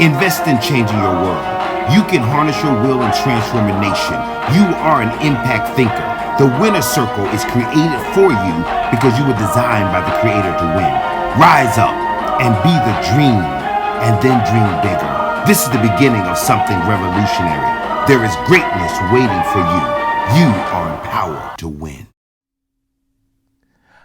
Invest in changing your world. You can harness your will and transform a nation. You are an impact thinker. The winner circle is created for you because you were designed by the creator to win. Rise up and be the dream, and then dream bigger. This is the beginning of something revolutionary. There is greatness waiting for you. You are empowered to win.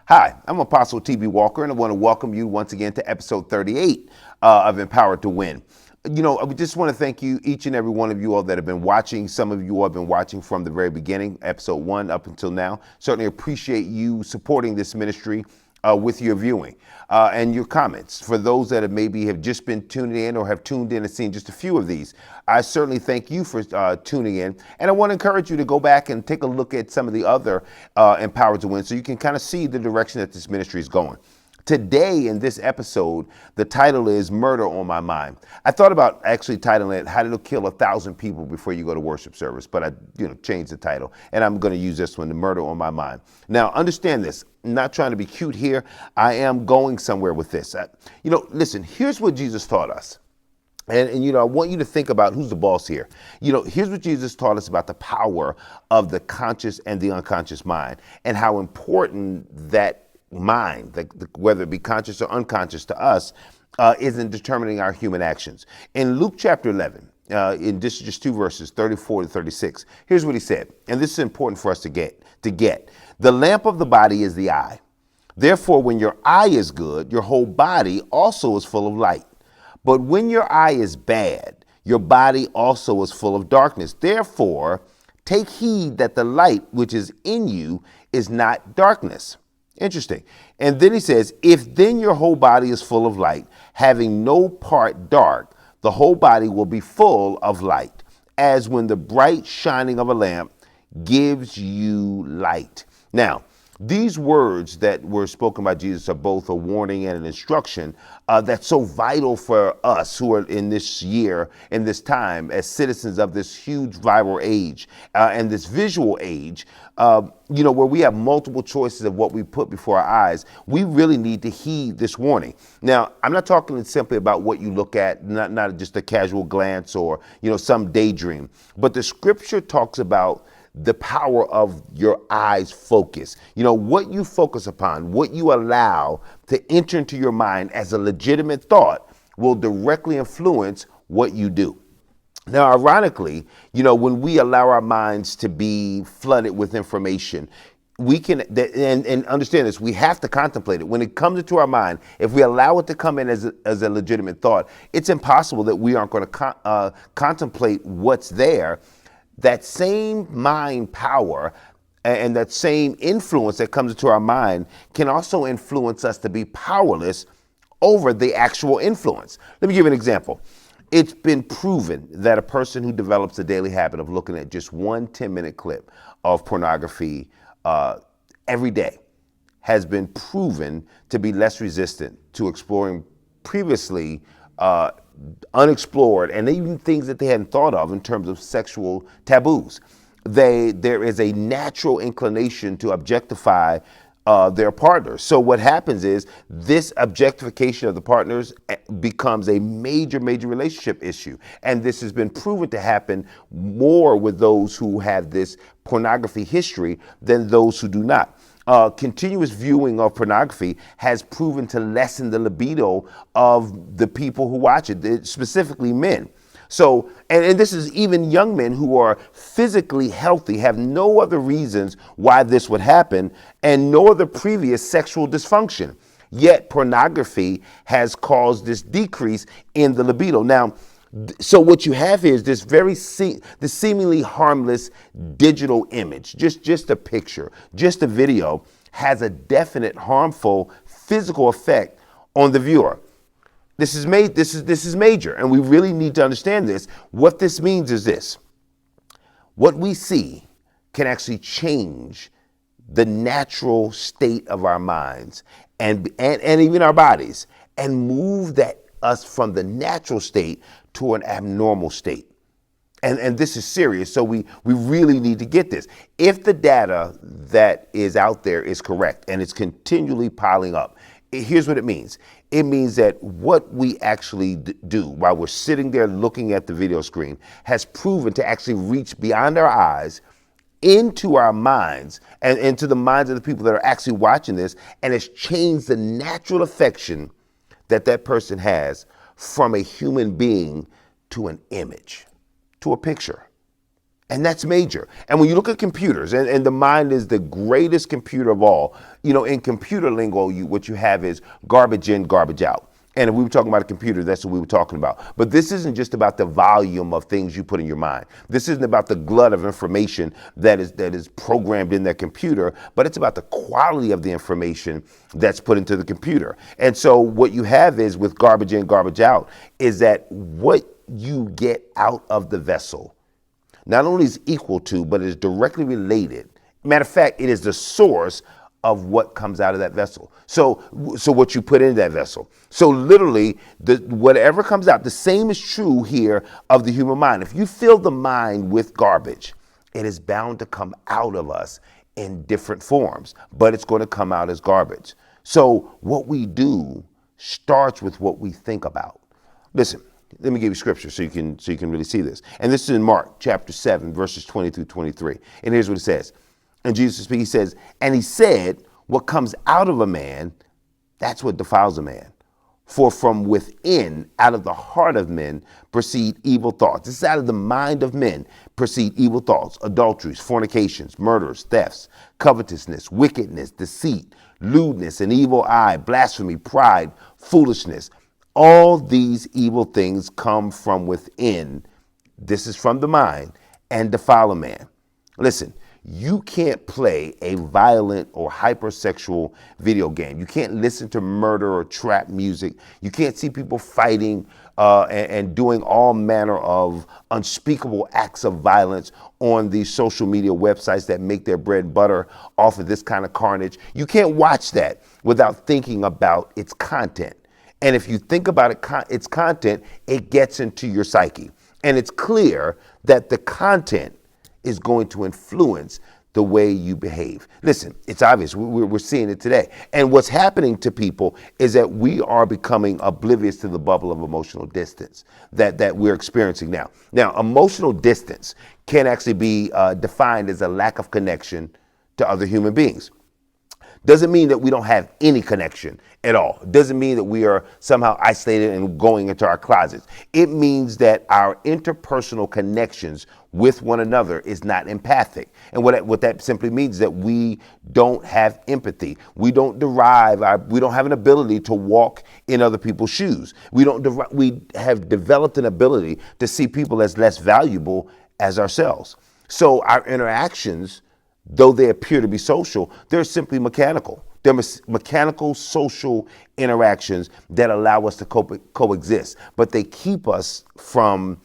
Hi, I'm Apostle T.B. Walker, and I want to welcome you once again to episode 38 of Empowered to Win. You know, I just want to thank you, each and every one of you all that have been watching. Some of you all have been watching from the very beginning, episode 1 up until now. Certainly appreciate you supporting this ministry with your viewing and your comments. For those that have just been tuning in or have tuned in and seen just a few of these, I certainly thank you for tuning in. And I want to encourage you to go back and take a look at some of the other Empowered to Win so you can kind of see the direction that this ministry is going. Today in this episode, the title is Murder on My Mind. I thought about actually titling it How to Kill 1,000 People Before You Go to Worship Service, but I changed the title, and I'm going to use this one, The Murder on My Mind. Now, understand this. I'm not trying to be cute here. I am going somewhere with this. Listen, here's what Jesus taught us. And I want you to think about who's the boss here. Here's what Jesus taught us about the power of the conscious and the unconscious mind and how important that mind, whether it be conscious or unconscious to us, is in determining our human actions. In Luke chapter 11, in just 2 verses, 34 to 36, here's what he said, and this is important for us to get. The lamp of the body is the eye. Therefore, when your eye is good, your whole body also is full of light. But when your eye is bad, your body also is full of darkness. Therefore, take heed that the light which is in you is not darkness. Interesting. And then he says, if then your whole body is full of light, having no part dark, the whole body will be full of light, as when the bright shining of a lamp gives you light. Now, these words that were spoken by Jesus are both a warning and an instruction that's so vital for us who are in this year, in this time, as citizens of this huge viral age and this visual age, where we have multiple choices of what we put before our eyes. We really need to heed this warning. Now, I'm not talking simply about what you look at, not just a casual glance or, some daydream, but the scripture talks about the power of your eyes focus. What you focus upon, what you allow to enter into your mind as a legitimate thought will directly influence what you do. Now, ironically, when we allow our minds to be flooded with information, we can, and understand this, we have to contemplate it. When it comes into our mind, if we allow it to come in as a legitimate thought, it's impossible that we aren't going to contemplate what's there. That same mind power and that same influence that comes into our mind can also influence us to be powerless over the actual influence. Let me give you an example. It's been proven that a person who develops a daily habit of looking at just one 10-minute clip of pornography every day has been proven to be less resistant to exploring previously unexplored and even things that they hadn't thought of in terms of sexual taboos. There is a natural inclination to objectify their partners. So what happens is this objectification of the partners becomes a major relationship issue. And this has been proven to happen more with those who have this pornography history than those who do not. Continuous viewing of pornography has proven to lessen the libido of the people who watch it, specifically men. So, and this is even young men who are physically healthy, have no other reasons why this would happen, and no other previous sexual dysfunction. Yet pornography has caused this decrease in the libido. Now, so what you have here is this this seemingly harmless digital image, just a picture, just a video, has a definite harmful physical effect on the viewer. This is major, and we really need to understand this. What this means is this: what we see can actually change the natural state of our minds and even our bodies, and move us from the natural state to an abnormal state. And this is serious, so we really need to get this. If the data that is out there is correct and it's continually piling up, here's what it means. It means that what we actually do while we're sitting there looking at the video screen has proven to actually reach beyond our eyes into our minds and into the minds of the people that are actually watching this, and it's changed the natural affection that that person has from a human being to an image, to a picture. And that's major. And when you look at computers, and the mind is the greatest computer of all, you know, in computer lingo, what you have is garbage in, garbage out. And if we were talking about a computer, that's what we were talking about. But this isn't just about the volume of things you put in your mind. This isn't about the glut of information that is programmed in that computer, but it's about the quality of the information that's put into the computer. And so what you have is with garbage in, garbage out, is that what you get out of the vessel not only is equal to, but is directly related. Matter of fact, it is the source of what comes out of that vessel. So what you put in that vessel. So literally, whatever comes out, the same is true here of the human mind. If you fill the mind with garbage, it is bound to come out of us in different forms, but it's going to come out as garbage. So what we do starts with what we think about. Listen. Let me give you scripture so you can really see this. And this is in Mark chapter 7, verses 20 through 23. And here's what it says. And Jesus speaks, he says, and he said, what comes out of a man, that's what defiles a man. For from within, out of the heart of men, proceed evil thoughts. This is out of the mind of men, proceed evil thoughts, adulteries, fornications, murders, thefts, covetousness, wickedness, deceit, lewdness, an evil eye, blasphemy, pride, foolishness. All these evil things come from within. This is from the mind, and defile a man. Listen, you can't play a violent or hypersexual video game. You can't listen to murder or trap music. You can't see people fighting and doing all manner of unspeakable acts of violence on these social media websites that make their bread and butter off of this kind of carnage. You can't watch that without thinking about its content. And if you think about its content, it gets into your psyche. And it's clear that the content is going to influence the way you behave. Listen, it's obvious. We're seeing it today. And what's happening to people is that we are becoming oblivious to the bubble of emotional distance that we're experiencing now. Now, emotional distance can actually be defined as a lack of connection to other human beings. Doesn't mean that we don't have any connection at all. Doesn't mean that we are somehow isolated and going into our closets. It means that our interpersonal connections with one another is not empathic. And what that simply means is that we don't have empathy. We don't have an ability to walk in other people's shoes. We have developed an ability to see people as less valuable as ourselves. So our interactions, though they appear to be social, they're simply mechanical. They're mechanical social interactions that allow us to coexist, but they keep us from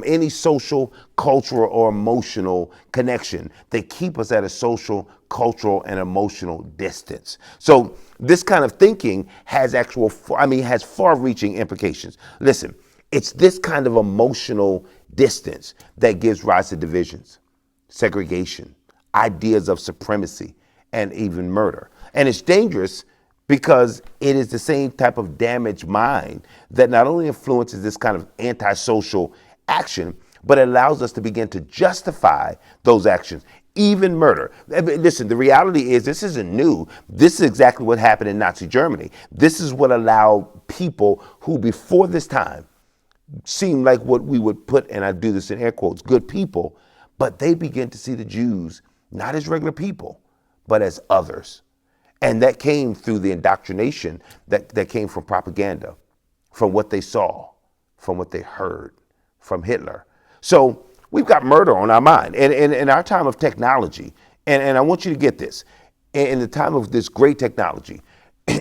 any social, cultural, or emotional connection. They keep us at a social, cultural, and emotional distance. So this kind of thinking has far-reaching implications. Listen, it's this kind of emotional distance that gives rise to divisions, segregation, ideas of supremacy, and even murder. And it's dangerous because it is the same type of damaged mind that not only influences this kind of antisocial action, but allows us to begin to justify those actions, even murder. Listen, the reality is this isn't new. This is exactly what happened in Nazi Germany. This is what allowed people who before this time seemed like what we would put, and I do this in air quotes, good people, but they begin to see the Jews not as regular people, but as others. And that came through the indoctrination that came from propaganda, from what they saw, from what they heard, from Hitler. So we've got murder on our mind. And in our time of technology, and I want you to get this, in the time of this great technology,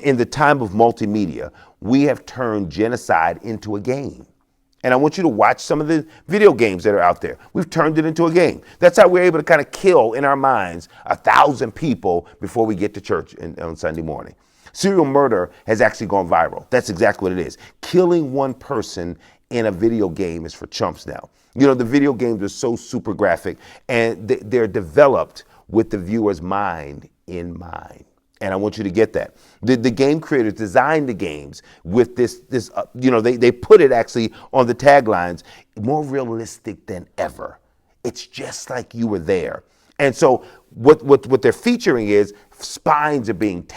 in the time of multimedia, we have turned genocide into a game. And I want you to watch some of the video games that are out there. We've turned it into a game. That's how we're able to kind of kill in our minds 1,000 people before we get to church on Sunday morning. Serial murder has actually gone viral. That's exactly what it is. Killing one person in a video game is for chumps now. You know, the video games are so super graphic, and they're developed with the viewer's mind in mind. And I want you to get that. The game creators designed the games with they put it actually on the taglines, more realistic than ever. It's just like you were there. And so what they're featuring is spines are being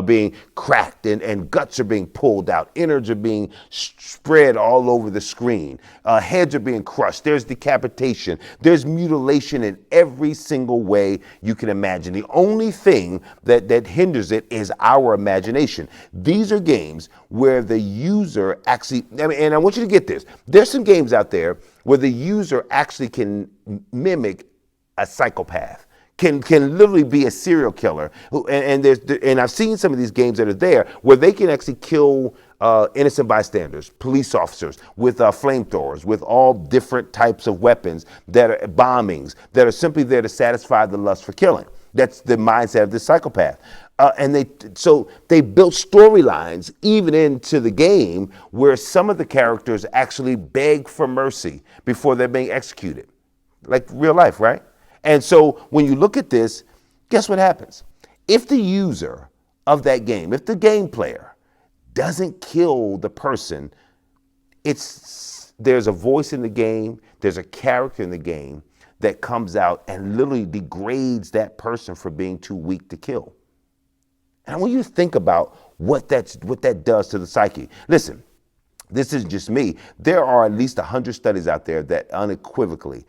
being cracked, and guts are being pulled out. Innards are being spread all over the screen. Heads are being crushed. There's decapitation. There's mutilation in every single way you can imagine. The only thing that hinders it is our imagination. These are games where the user actually, and I want you to get this. There's some games out there where the user actually can mimic a psychopath. Can literally be a serial killer, and I've seen some of these games that are there where they can actually kill innocent bystanders, police officers with flamethrowers, with all different types of weapons that are bombings that are simply there to satisfy the lust for killing. That's the mindset of this psychopath. And they built storylines even into the game where some of the characters actually beg for mercy before they're being executed, like real life, right? And so when you look at this, guess what happens? If the user of that game, if the game player doesn't kill the person, there's a voice in the game, there's a character in the game that comes out and literally degrades that person for being too weak to kill. And I want you to think about what that does to the psyche. Listen, this isn't just me. There are at least 100 studies out there that unequivocally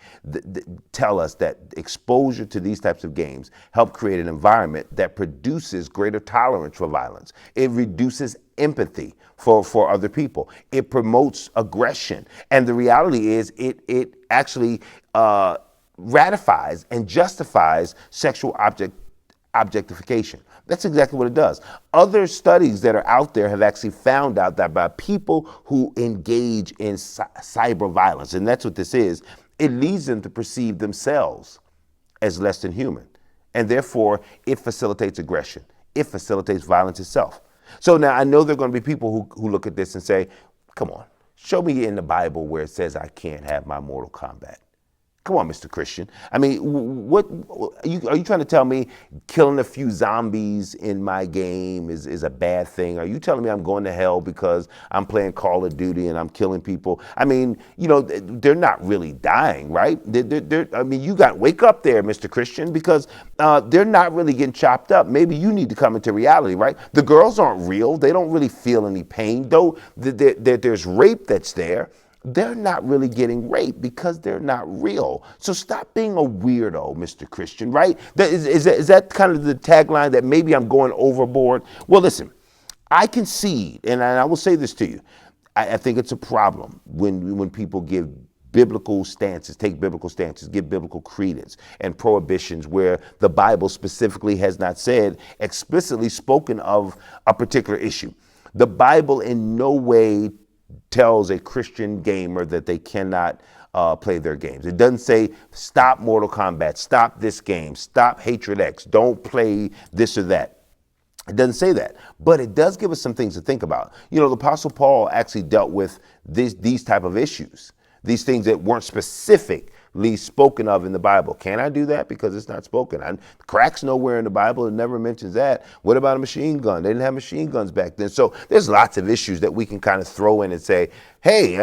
tell us that exposure to these types of games help create an environment that produces greater tolerance for violence. It reduces empathy for other people. It promotes aggression. And the reality is it actually ratifies and justifies sexual objectification. That's exactly what it does. Other studies that are out there have actually found out that by people who engage in cyber violence, and that's what this is, it leads them to perceive themselves as less than human. And therefore, it facilitates aggression. It facilitates violence itself. So now I know there are going to be people who look at this and say, come on, show me in the Bible where it says I can't have my Mortal Kombat. Come on, Mr. Christian. I mean, what are you trying to tell me killing a few zombies in my game is a bad thing? Are you telling me I'm going to hell because I'm playing Call of Duty and I'm killing people? I mean, they're not really dying, right? You got to wake up there, Mr. Christian, because they're not really getting chopped up. Maybe you need to come into reality, right? The girls aren't real. They don't really feel any pain, though there's rape that's there. They're not really getting raped because they're not real. So stop being a weirdo, Mr. Christian, right? Is that kind of the tagline that maybe I'm going overboard? Well, listen, I concede, and I will say this to you. I think it's a problem when people give biblical stances, take biblical stances, give biblical credence and prohibitions where the Bible specifically has not said, explicitly spoken of a particular issue. The Bible in no way tells a Christian gamer that they cannot play their games. It doesn't say, stop Mortal Kombat, stop this game, stop Hatred X, don't play this or that. It doesn't say that, but it does give us some things to think about. The Apostle Paul actually dealt with these type of issues, these things that weren't specifically spoken of in the Bible. Can I do that? Because it's not spoken. Crack's nowhere in the Bible. It never mentions that. What about a machine gun? They didn't have machine guns back then. So there's lots of issues that we can kind of throw in and say, hey,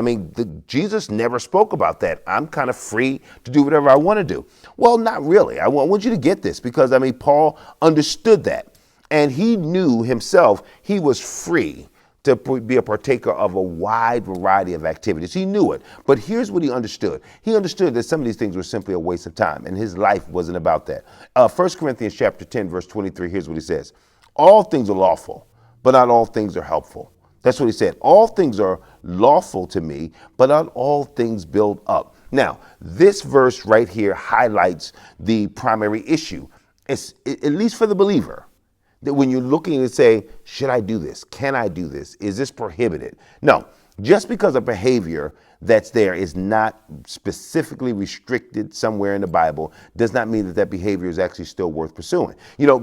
Jesus never spoke about that. I'm kind of free to do whatever I want to do. Well, not really. I want you to get this because, Paul understood that. And he knew himself he was free to be a partaker of a wide variety of activities. He knew it. But here's what he understood. He understood that some of these things were simply a waste of time, and his life wasn't about that. 1 Corinthians chapter 10, verse 23, here's what he says. All things are lawful, but not all things are helpful. That's what he said. All things are lawful to me, but not all things build up. Now, this verse right here highlights the primary issue, at least for the believer. That when you're looking and say, should I do this? Can I do this? Is this prohibited? No, just because a behavior that's there is not specifically restricted somewhere in the Bible does not mean that behavior is actually still worth pursuing.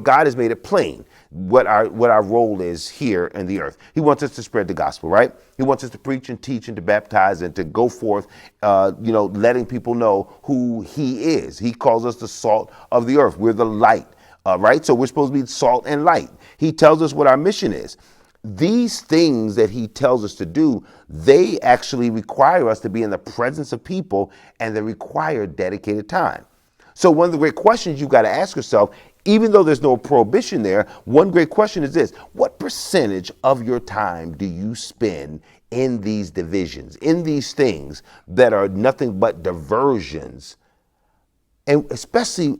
God has made it plain what our role is here in the earth. He wants us to spread the gospel, right? He wants us to preach and teach and to baptize and to go forth, letting people know who he is. He calls us the salt of the earth. We're the light right? So we're supposed to be salt and light. He tells us what our mission is. These things that he tells us to do, they actually require us to be in the presence of people, and they require dedicated time. So one of the great questions you've got to ask yourself, even though there's no prohibition there, one great question is this: what percentage of your time do you spend in these divisions, in these things that are nothing but diversions, and especially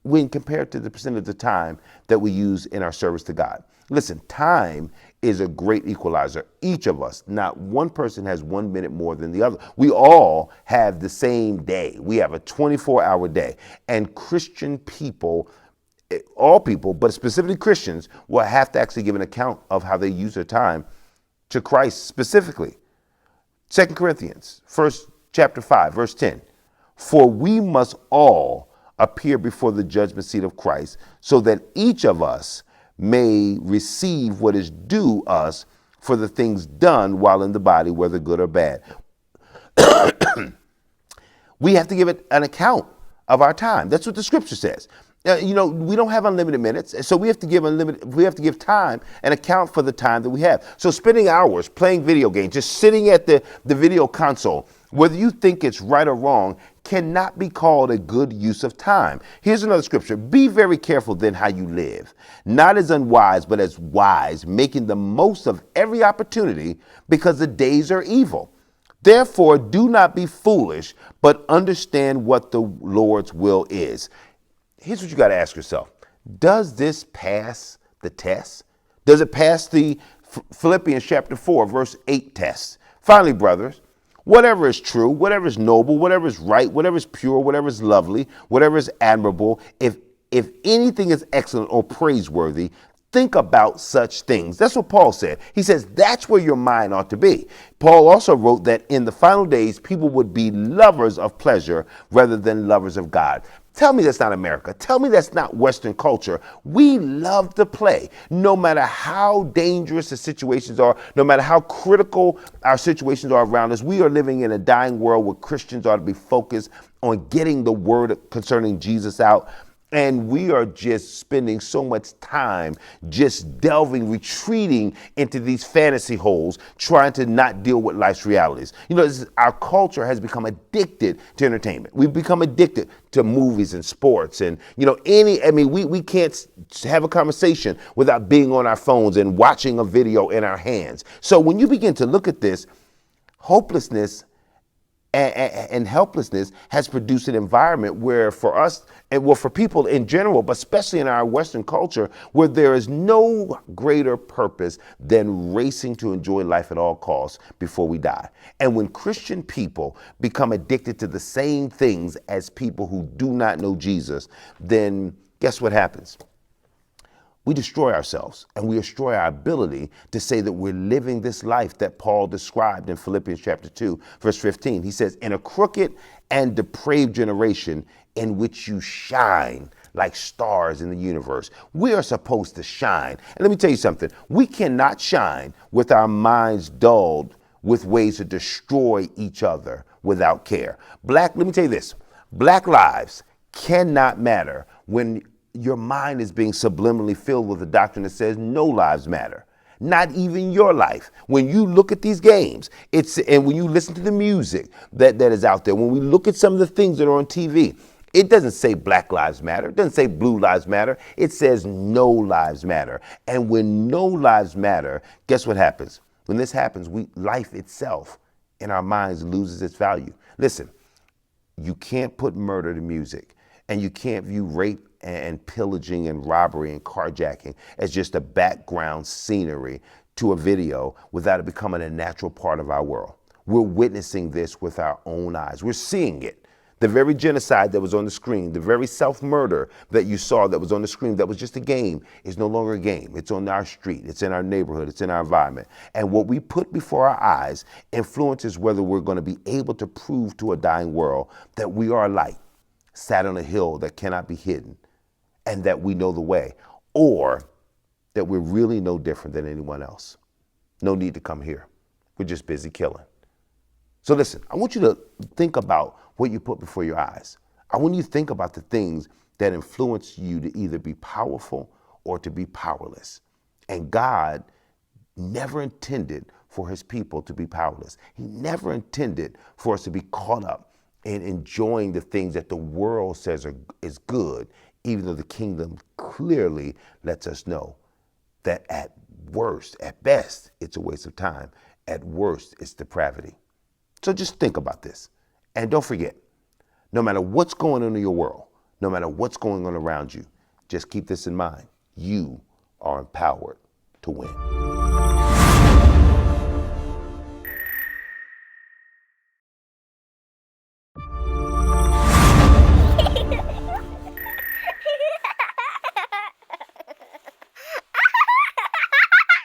when compared to the percent of the time that we use in our service to God? Listen, time is a great equalizer. Each of us, not one person has 1 minute more than the other. We all have the same day. We have a 24-hour day. And Christian people, all people, but specifically Christians, will have to actually give an account of how they use their time to Christ specifically. 2 Corinthians, chapter 5, verse 10. For we must all appear before the judgment seat of Christ, so that each of us may receive what is due us for the things done while in the body, whether good or bad. We have to give it an account of our time. That's what the scripture says. We don't have unlimited minutes, so we have to give time and account for the time that we have. So spending hours playing video games, just sitting at the video console, whether you think it's right or wrong, cannot be called a good use of time. Here's another scripture. Be very careful then how you live, not as unwise, but as wise, making the most of every opportunity, because the days are evil. Therefore, do not be foolish, but understand what the Lord's will is. Here's what you got to ask yourself. Does this pass the test? Does it pass the Philippians chapter 4, verse 8 test? Finally, brothers, whatever is true, whatever is noble, whatever is right, whatever is pure, whatever is lovely, whatever is admirable, if anything is excellent or praiseworthy, think about such things. That's what Paul said. He says that's where your mind ought to be. Paul also wrote that in the final days, people would be lovers of pleasure rather than lovers of God. Tell me that's not America. Tell me that's not Western culture. We love to play. No matter how dangerous the situations are, no matter how critical our situations are around us, we are living in a dying world where Christians ought to be focused on getting the word concerning Jesus out. And we are just spending so much time just retreating into these fantasy holes, trying to not deal with life's realities. Our culture has become addicted to entertainment. We've become addicted to movies and sports and, we can't have a conversation without being on our phones and watching a video in our hands. So when you begin to look at this, hopelessness and helplessness has produced an environment where for us, and for people in general, but especially in our Western culture, where there is no greater purpose than racing to enjoy life at all costs before we die. And when Christian people become addicted to the same things as people who do not know Jesus, then guess what happens? We destroy ourselves, and we destroy our ability to say that we're living this life that Paul described in Philippians chapter 2, verse 15. He says, in a crooked and depraved generation in which you shine like stars in the universe. We are supposed to shine. And let me tell you something. We cannot shine with our minds dulled with ways to destroy each other without care. Let me tell you this. Black lives cannot matter when your mind is being subliminally filled with a doctrine that says no lives matter, not even your life. When you look at these games, and when you listen to the music that is out there, when we look at some of the things that are on TV, it doesn't say Black Lives Matter. It doesn't say Blue Lives Matter. It says no lives matter. And when no lives matter, guess what happens? When this happens, life itself in our minds loses its value. Listen, you can't put murder to music, and you can't view rape and pillaging and robbery and carjacking as just a background scenery to a video without it becoming a natural part of our world. We're witnessing this with our own eyes. We're seeing it. The very genocide that was on the screen, the very self-murder that you saw that was on the screen that was just a game is no longer a game. It's on our street. It's in our neighborhood. It's in our environment. And what we put before our eyes influences whether we're going to be able to prove to a dying world that we are a light sat on a hill that cannot be hidden, and that we know the way, or that we're really no different than anyone else. No need to come here. We're just busy killing. So listen, I want you to think about what you put before your eyes. I want you to think about the things that influence you to either be powerful or to be powerless. And God never intended for his people to be powerless. He never intended for us to be caught up in enjoying the things that the world says is good, even though the kingdom clearly lets us know that at worst, at best, it's a waste of time. At worst, it's depravity. So just think about this. And don't forget, no matter what's going on in your world, no matter what's going on around you, just keep this in mind. You are empowered to win.